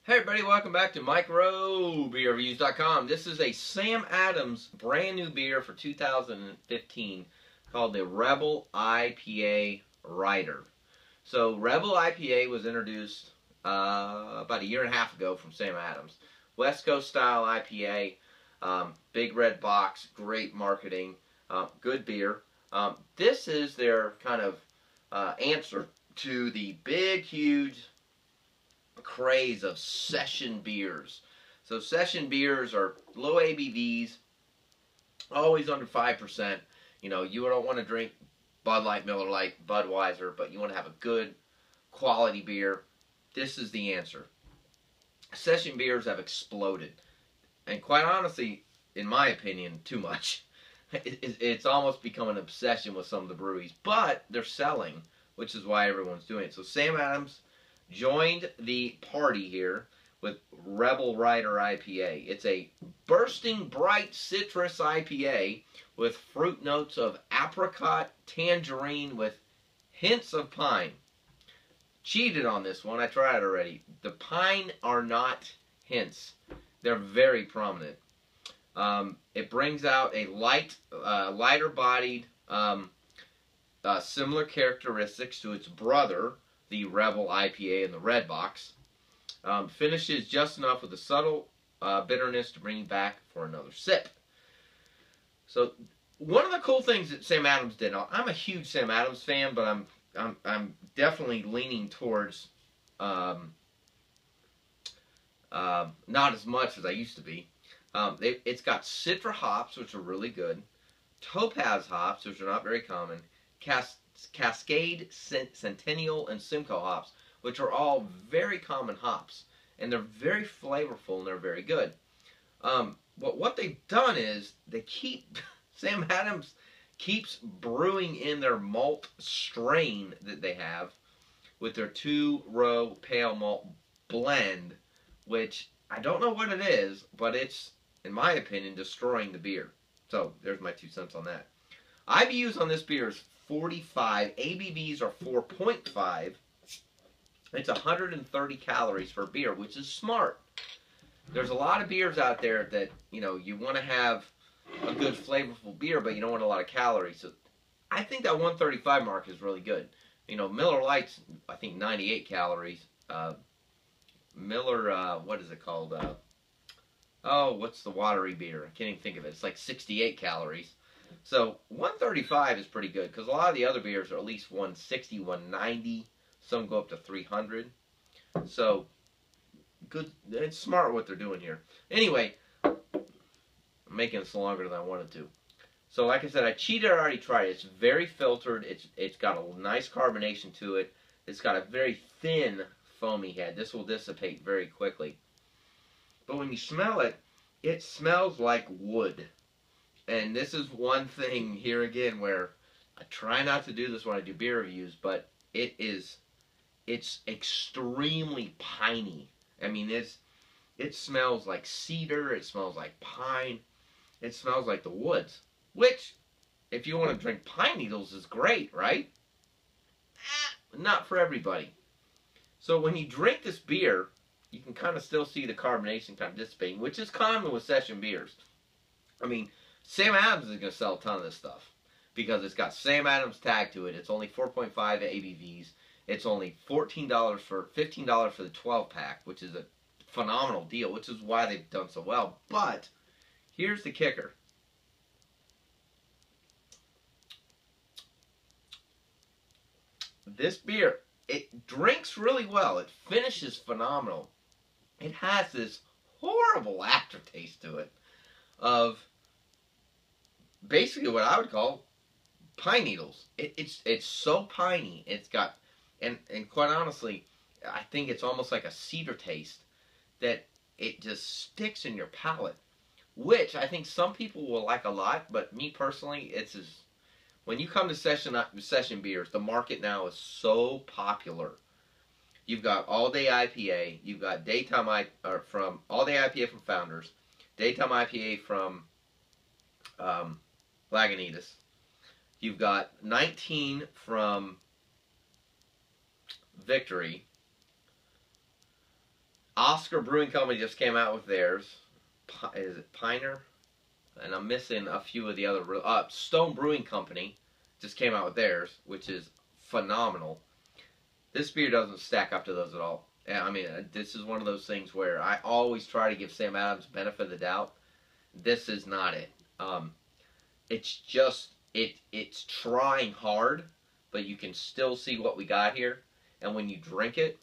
Hey everybody, welcome back to microbeerreviews.com. This is a Sam Adams brand new beer for 2015 called the Rebel IPA Rider. So Rebel IPA was introduced about a year and a half ago from Sam Adams. West Coast style IPA, big red box, great marketing, good beer. This is their kind of answer to the big, huge craze of session beers. So session beers are low ABVs, always under 5%. You know, you don't want to drink Bud Light, Miller Lite, Budweiser, but you want to have a good quality beer. This is the answer. Session beers have exploded. And quite honestly, in my opinion, too much. It's almost become an obsession with some of the breweries. But they're selling, which is why everyone's doing it. So Sam Adams joined the party here with Rebel Rider IPA. It's a bursting bright citrus IPA with fruit notes of apricot, tangerine with hints of pine. Cheated on this one. I tried it already. The pine are not hints. They're very prominent. It brings out a lighter bodied, similar characteristics to its brother, the Rebel IPA in the red box. Finishes just enough with a subtle bitterness to bring you back for another sip. So one of the cool things that Sam Adams did, now, I'm a huge Sam Adams fan, but I'm definitely leaning towards not as much as I used to be. It's got Citra hops, which are really good, Topaz hops, which are not very common, Cascade, Centennial, and Simcoe hops, which are all very common hops, and they're very flavorful and they're very good. What they've done is Sam Adams keeps brewing in their malt strain that they have with their 2-row pale malt blend, which I don't know what it is, but it's, in my opinion, destroying the beer. So there's my 2 cents on that. IBUs on this beer is 45. ABVs are 4.5. It's 130 calories per beer, which is smart. There's a lot of beers out there that, you know, you want to have a good flavorful beer, but you don't want a lot of calories. So I think that 135 mark is really good. You know, Miller Lite's, I think, 98 calories. Miller, what is it called? What's the watery beer? I can't even think of it. It's like 68 calories. So 135 is pretty good because a lot of the other beers are at least 160, 190. Some go up to 300. So good. It's smart what they're doing here. Anyway, I'm making this longer than I wanted to. So like I said, I cheated. I already tried it. It's very filtered. It's got a nice carbonation to it. It's got a very thin foamy head. This will dissipate very quickly. But when you smell it, it smells like wood. And this is one thing here again where I try not to do this when I do beer reviews, but it's extremely piney. I mean, it smells like cedar, it smells like pine, it smells like the woods. Which, if you want to drink pine needles, is great, right? Not for everybody. So when you drink this beer, you can kind of still see the carbonation kind of dissipating, which is common with session beers. I mean, Sam Adams is going to sell a ton of this stuff because it's got Sam Adams tag to it. It's only 4.5 ABVs. It's only $15 for the 12-pack, which is a phenomenal deal, which is why they've done so well. But here's the kicker. This beer, it drinks really well. It finishes phenomenal. It has this horrible aftertaste to it of basically what I would call pine needles. It's so piney. It's got, and quite honestly, I think it's almost like a cedar taste that it just sticks in your palate, which I think some people will like a lot, but me personally, when you come to session beers, the market now is so popular. You've got All Day IPA, you've got from All Day IPA from Founders, Daytime IPA from Lagunitas. You've got 19 from Victory. Oscar Brewing Company just came out with theirs. Is it Piner? And I'm missing a few of the other. Stone Brewing Company just came out with theirs, which is phenomenal. This beer doesn't stack up to those at all. I mean, this is one of those things where I always try to give Sam Adams benefit of the doubt. This is not it. It's just it's trying hard, but you can still see what we got here. And when you drink it,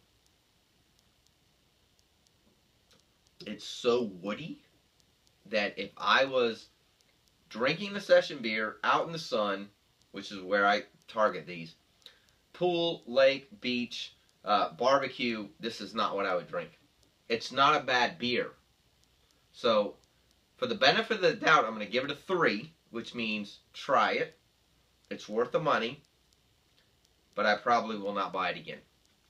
it's so woody that if I was drinking the session beer out in the sun, which is where I target these, pool, lake, beach, barbecue, this is not what I would drink. It's not a bad beer. So, for the benefit of the doubt, I'm going to give it a 3, which means try it. It's worth the money, but I probably will not buy it again.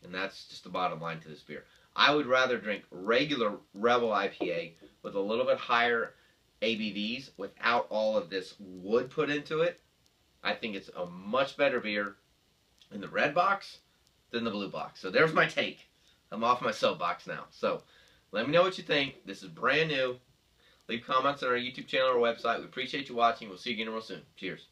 And that's just the bottom line to this beer. I would rather drink regular Rebel IPA with a little bit higher ABVs without all of this wood put into it. I think it's a much better beer in the red box than the blue box. So there's my take. I'm off my soapbox now. So let me know what you think. This is brand new. Leave comments on our YouTube channel or website. We appreciate you watching. We'll see you again real soon. Cheers.